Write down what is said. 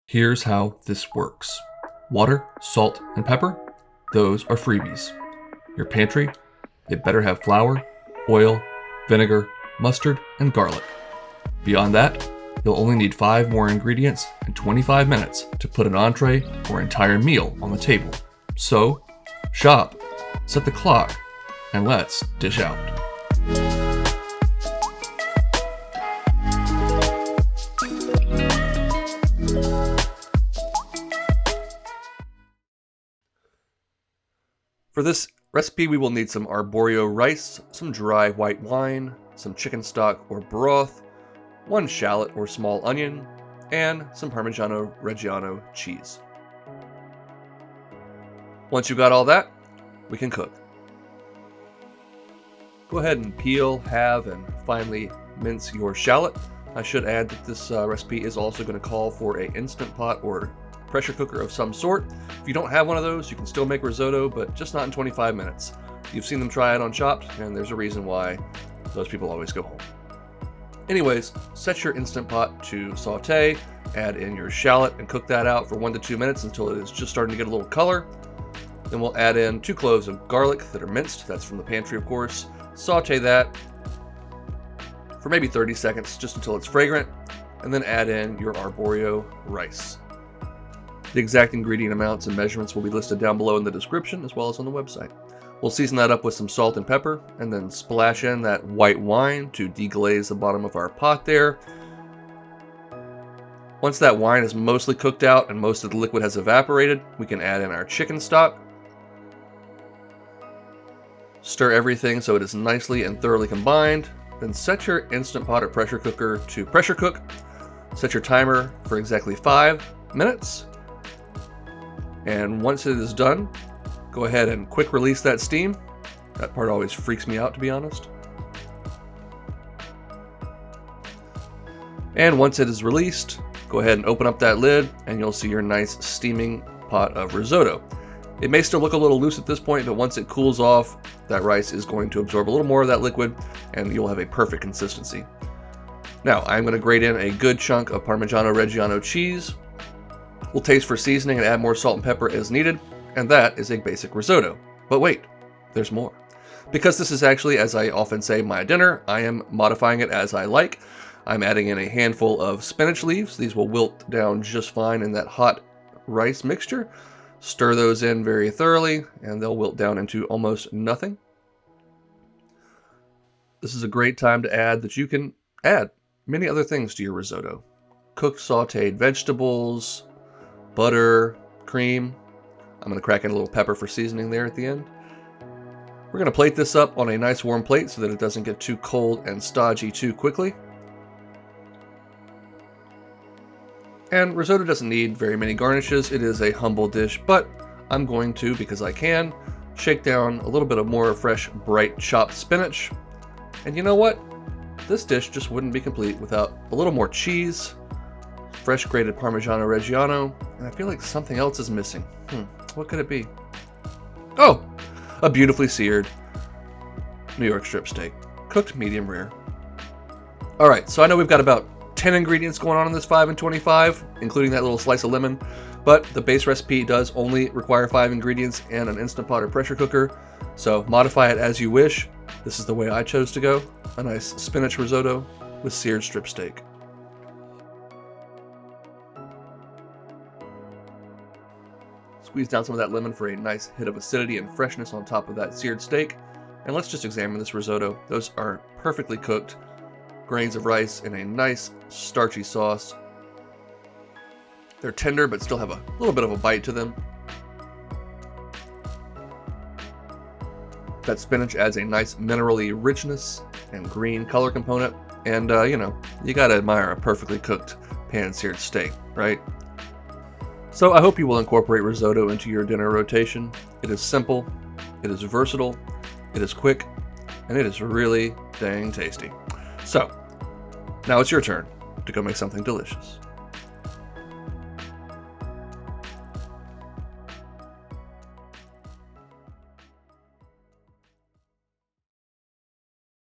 Here's how this works. Water, salt, and pepper, those are freebies. Your pantry, it better have flour, oil, vinegar, mustard, and garlic. Beyond that, you'll only need 5 more ingredients and 25 minutes to put an entree or entire meal on the table. So, shop, set the clock, and let's dish out. For this recipe, we will need some arborio rice, some dry white wine, some chicken stock or broth, 1 shallot or small onion, and some Parmigiano Reggiano cheese. Once you've got all that, we can cook. Go ahead and peel, halve, and finely mince your shallot. I should add that this recipe is also going to call for an Instant Pot or pressure cooker of some sort. If you don't have one of those, you can still make risotto, but just not in 25 minutes. You've seen them try it on Chopped, and there's a reason why those people always go home. Anyways, set your Instant Pot to sauté, add in your shallot, and cook that out for 1 to 2 minutes until it is just starting to get a little color. Then we'll add in 2 cloves of garlic that are minced, that's from the pantry of course. Sauté that for maybe 30 seconds, just until it's fragrant, and then add in your arborio rice. The exact ingredient amounts and measurements will be listed down below in the description as well as on the website. We'll season that up with some salt and pepper and then splash in that white wine to deglaze the bottom of our pot there. Once that wine is mostly cooked out and most of the liquid has evaporated, we can add in our chicken stock. Stir everything so it is nicely and thoroughly combined. Then set your Instant Pot or pressure cooker to pressure cook. Set your timer for exactly 5 minutes. And once it is done, go ahead and quick release that steam. That part always freaks me out, to be honest. And once it is released, go ahead and open up that lid and you'll see your nice steaming pot of risotto. It may still look a little loose at this point, but once it cools off, that rice is going to absorb a little more of that liquid and you'll have a perfect consistency. Now, I'm going to grate in a good chunk of Parmigiano Reggiano cheese. We'll taste for seasoning and add more salt and pepper as needed, and that is a basic risotto. But wait, there's more. Because this is actually, as I often say, my dinner, I am modifying it as I like. I'm adding in a handful of spinach leaves. These will wilt down just fine in that hot rice mixture. Stir those in very thoroughly, and they'll wilt down into almost nothing. This is a great time to add that you can add many other things to your risotto. Cooked sautéed vegetables, butter, cream. I'm going to crack in a little pepper for seasoning there at the end. We're going to plate this up on a nice warm plate so that it doesn't get too cold and stodgy too quickly. And risotto doesn't need very many garnishes. It is a humble dish, but I'm going to, because I can, shake down a little bit of more fresh, bright chopped spinach. And you know what? This dish just wouldn't be complete without a little more cheese, fresh grated Parmigiano Reggiano, and I feel like something else is missing. What could it be? Oh, a beautifully seared New York strip steak, cooked medium rare. All right, so I know we've got about 10 ingredients going on in this 5 and 25, including that little slice of lemon, but the base recipe does only require 5 ingredients and an Instant Pot or pressure cooker, so modify it as you wish. This is the way I chose to go, a nice spinach risotto with seared strip steak. Squeeze down some of that lemon for a nice hit of acidity and freshness on top of that seared steak. And let's just examine this risotto. Those are perfectly cooked grains of rice in a nice starchy sauce. They're tender but still have a little bit of a bite to them. That spinach adds a nice minerally richness and green color component. And you gotta admire a perfectly cooked pan-seared steak, right? So I hope you will incorporate risotto into your dinner rotation. It is simple, it is versatile, it is quick, and it is really dang tasty. So, now it's your turn to go make something delicious.